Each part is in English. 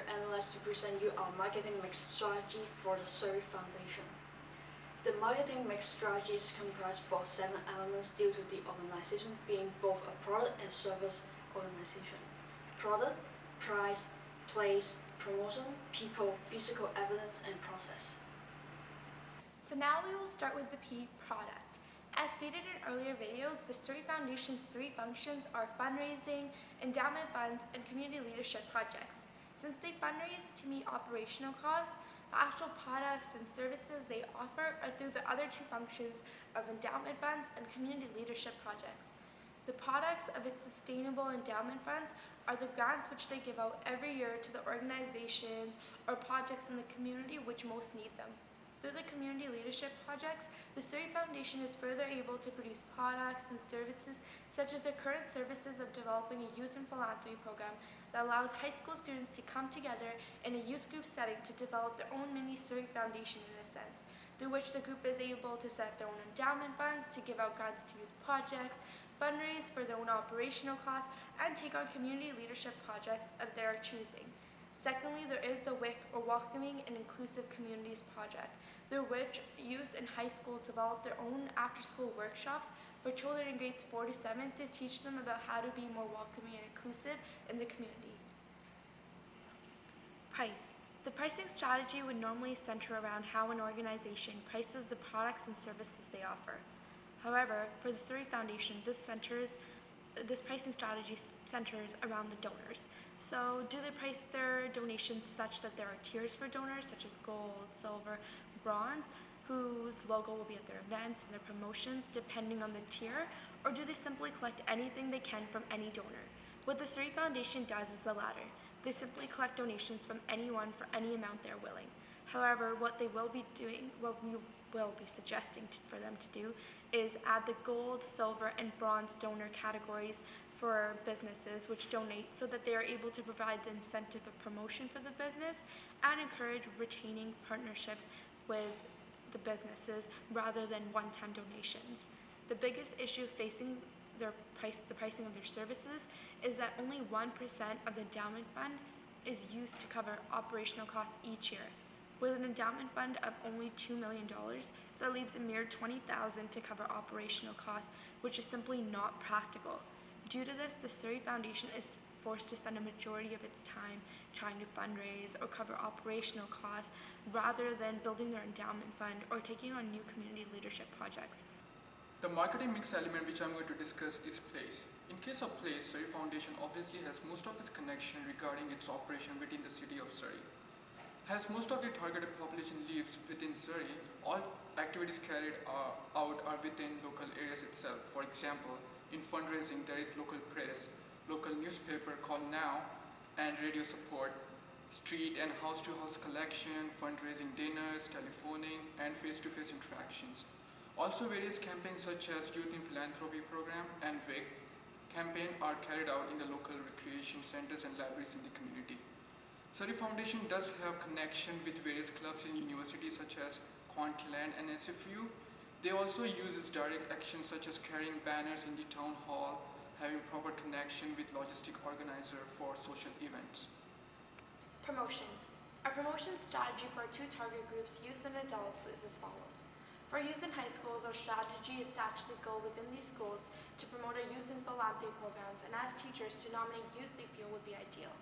here analyzed to present you our marketing mix strategy for the Surrey Foundation. The marketing mix strategy is comprised of 7 elements due to the organization being both a product and service organization. Product, price, place, promotion, people, physical evidence, and process. So now we will start with the P, product. As stated in earlier videos, the Surrey Foundation's 3 functions are fundraising, endowment funds, and community leadership projects. Since they fundraise to meet operational costs, the actual products and services they offer are through the other 2 functions of endowment funds and community leadership projects. The products of its sustainable endowment funds are the grants which they give out every year to the organizations or projects in the community which most need them. Through the community leadership projects, the Surrey Foundation is further able to produce products and services such as their current services of developing a youth and philanthropy program that allows high school students to come together in a youth group setting to develop their own mini Surrey Foundation in a sense, through which the group is able to set up their own endowment funds to give out grants to youth projects, fundraise for their own operational costs, and take on community leadership projects of their choosing. Secondly, there is the WIC, or Welcoming and Inclusive Communities project, through which youth in high school develop their own after-school workshops for children in grades 4 to 7 to teach them about how to be more welcoming and inclusive in the community. Price. The pricing strategy would normally center around how an organization prices the products and services they offer. However, for the Surrey Foundation, this pricing strategy centers around the donors. So do they price their donations such that there are tiers for donors, such as gold, silver, bronze, whose logo will be at their events and their promotions depending on the tier, or do they simply collect anything they can from any donor? What the Surrey Foundation does is the latter. They simply collect donations from anyone for any amount they're willing. However, what we will be suggesting for them to do is add the gold, silver, and bronze donor categories for businesses which donate so that they are able to provide the incentive of promotion for the business and encourage retaining partnerships with the businesses rather than one-time donations. The biggest issue facing the pricing of their services is that only 1% of the endowment fund is used to cover operational costs each year. With an endowment fund of only $2 million, that leaves a mere $20,000 to cover operational costs, which is simply not practical. Due to this, the Surrey Foundation is forced to spend a majority of its time trying to fundraise or cover operational costs rather than building their endowment fund or taking on new community leadership projects. The marketing mix element which I'm going to discuss is place. In case of place, Surrey Foundation obviously has most of its connection regarding its operation within the city of Surrey. As most of the targeted population lives within Surrey, all activities carried out are within local areas itself. For example, in fundraising there is local press, local newspaper called Now, and radio support, street and house-to-house collection, fundraising dinners, telephoning, and face-to-face interactions. Also, various campaigns such as Youth in Philanthropy Program and WIC campaign are carried out in the local recreation centers and libraries in the community. Surrey Foundation does have connection with various clubs in universities such as Quantland and SFU. They also use its direct actions such as carrying banners in the town hall, having proper connection with logistic organizer for social events. Promotion. Our promotion strategy for our 2 target groups, youth and adults, is as follows. For youth in high schools, our strategy is to actually go within these schools to promote our youth and philanthropy programs, and as teachers to nominate youth they feel would be ideal.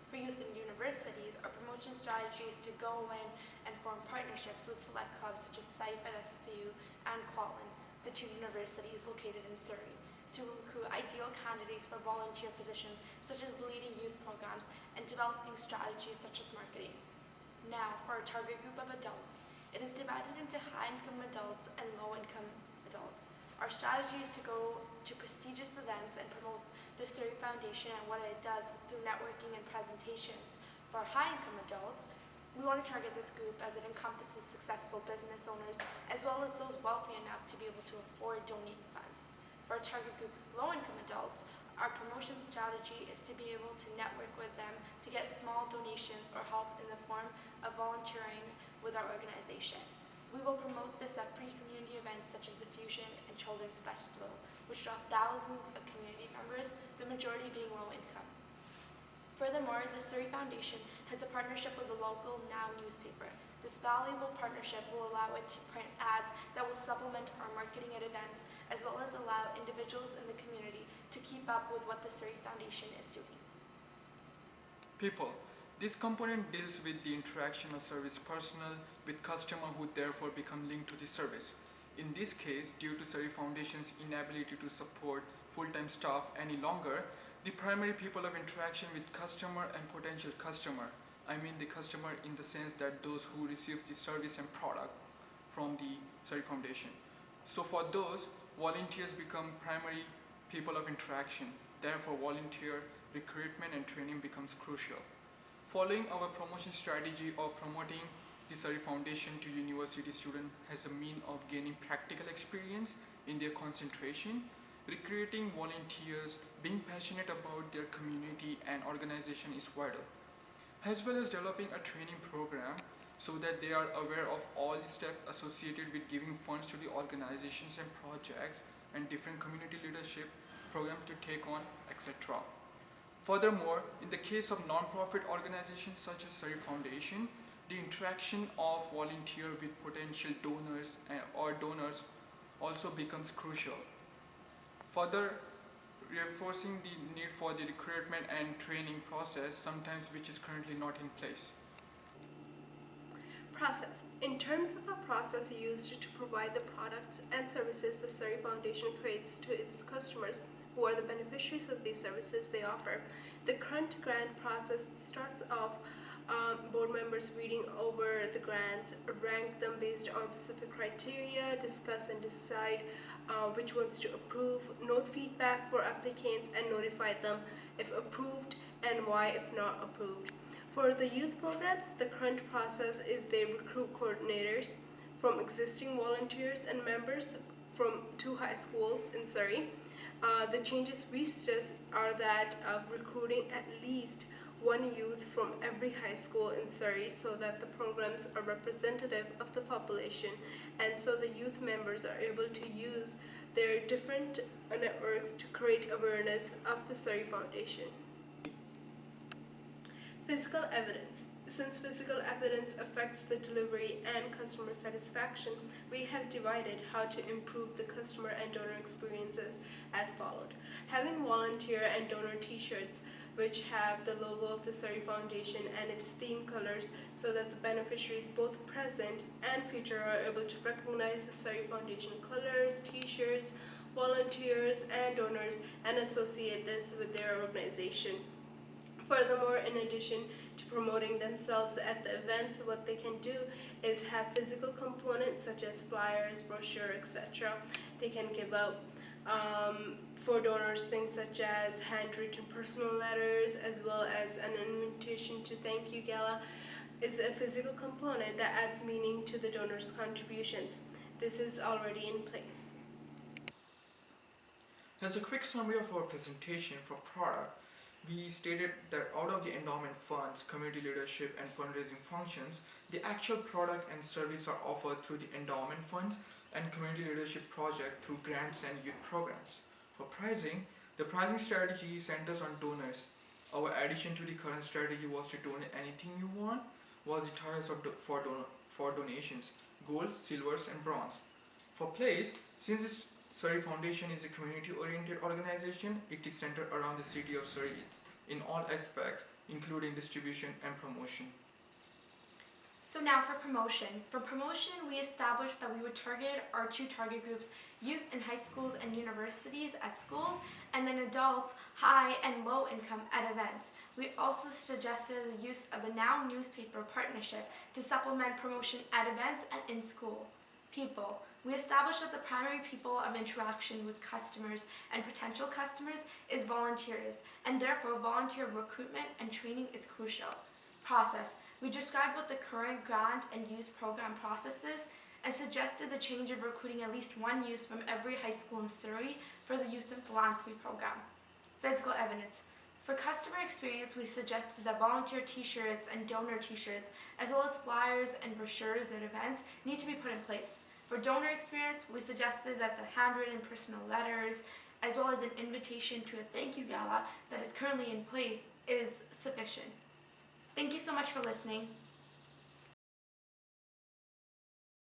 For youth in universities, our promotion strategy is to go in and form partnerships with select clubs such as SIFE at SFU and Quantland, the 2 universities located in Surrey, to recruit ideal candidates for volunteer positions such as leading youth programs and developing strategies such as marketing. Now, for our target group of adults, it is divided into high-income adults and low-income adults. Our strategy is to go to prestigious events and promote the Surrey Foundation and what it does through networking and presentations. For our high-income adults, we want to target this group as it encompasses successful business owners as well as those wealthy enough to be able to afford donating funds. For our target group, low-income adults, our promotion strategy is to be able to network with them to get small donations or help in the form of volunteering with our organization. We will promote this at free community events such as the Fusion and Children's Festival, 'which draw thousands of community members, the majority being low income. Furthermore, the Surrey Foundation has a partnership with the local Now newspaper. This valuable partnership will allow it to print ads that will supplement our marketing at events, as well as allow individuals in the community to keep up with what the Surrey Foundation is doing. People. This component deals with the interaction of service personnel with customer who therefore become linked to the service. In this case, due to Surrey Foundation's inability to support full-time staff any longer, the primary people of interaction with customer and potential customer, I mean the customer in the sense that those who receive the service and product from the Surrey Foundation. So for those, volunteers become primary people of interaction. Therefore, volunteer recruitment and training becomes crucial. Following our promotion strategy of promoting the Surrey Foundation to university students as a means of gaining practical experience in their concentration, recruiting volunteers, being passionate about their community and organization is vital, as well as developing a training program so that they are aware of all the steps associated with giving funds to the organizations and projects and different community leadership programs to take on, etc. Furthermore, in the case of non-profit organizations such as Surrey Foundation, the interaction of volunteer with potential donors or donors also becomes crucial, further reinforcing the need for the recruitment and training process, sometimes which is currently not in place. Process. In terms of the process used to provide the products and services the Surrey Foundation creates to its customers, who are the beneficiaries of these services they offer, the current grant process starts off board members reading over the grants, rank them based on specific criteria, discuss and decide which ones to approve, note feedback for applicants and notify them if approved and why if not approved. For the youth programs, the current process is they recruit coordinators from existing volunteers and members from 2 high schools in Surrey. The changes we suggest are that of recruiting at least 1 youth from every high school in Surrey so that the programs are representative of the population, and so the youth members are able to use their different networks to create awareness of the Surrey Foundation. Physical evidence. Since physical evidence affects the delivery and customer satisfaction, we have divided how to improve the customer and donor experiences as followed. Having volunteer and donor t-shirts which have the logo of the Surrey Foundation and its theme colors so that the beneficiaries both present and future are able to recognize the Surrey Foundation colors, t-shirts, volunteers and donors and associate this with their organization. Furthermore, in addition to promoting themselves at the events, what they can do is have physical components such as flyers, brochure, etc. They can give out for donors things such as handwritten personal letters, as well as an invitation to thank you gala is a physical component that adds meaning to the donors' contributions. This is already in place. As a quick summary of our presentation for product, we stated that out of the endowment funds, community leadership and fundraising functions, the actual product and service are offered through the endowment funds and community leadership project through grants and youth programs. For pricing, the pricing strategy centers on donors. Our addition to the current strategy was to donate anything you want was the tiers for donations, gold, silvers and bronze. For place, since this Surrey Foundation is a community-oriented organization, it is centered around the city of Surrey in all aspects, including distribution and promotion. So now for promotion. For promotion, we established that we would target our 2 target groups, youth in high schools and universities at schools, and then adults, high and low income at events. We also suggested the use of the Now newspaper partnership to supplement promotion at events and in school. People. We established that the primary people of interaction with customers and potential customers is volunteers, and therefore volunteer recruitment and training is crucial. Process. We described what the current grant and youth program process is and suggested the change of recruiting at least 1 youth from every high school in Surrey for the Youth and Philanthropy program. Physical evidence. For customer experience, we suggested that volunteer t-shirts and donor t-shirts, as well as flyers and brochures at events, need to be put in place. For donor experience, we suggested that the handwritten personal letters, as well as an invitation to a thank you gala that is currently in place, is sufficient. Thank you so much for listening.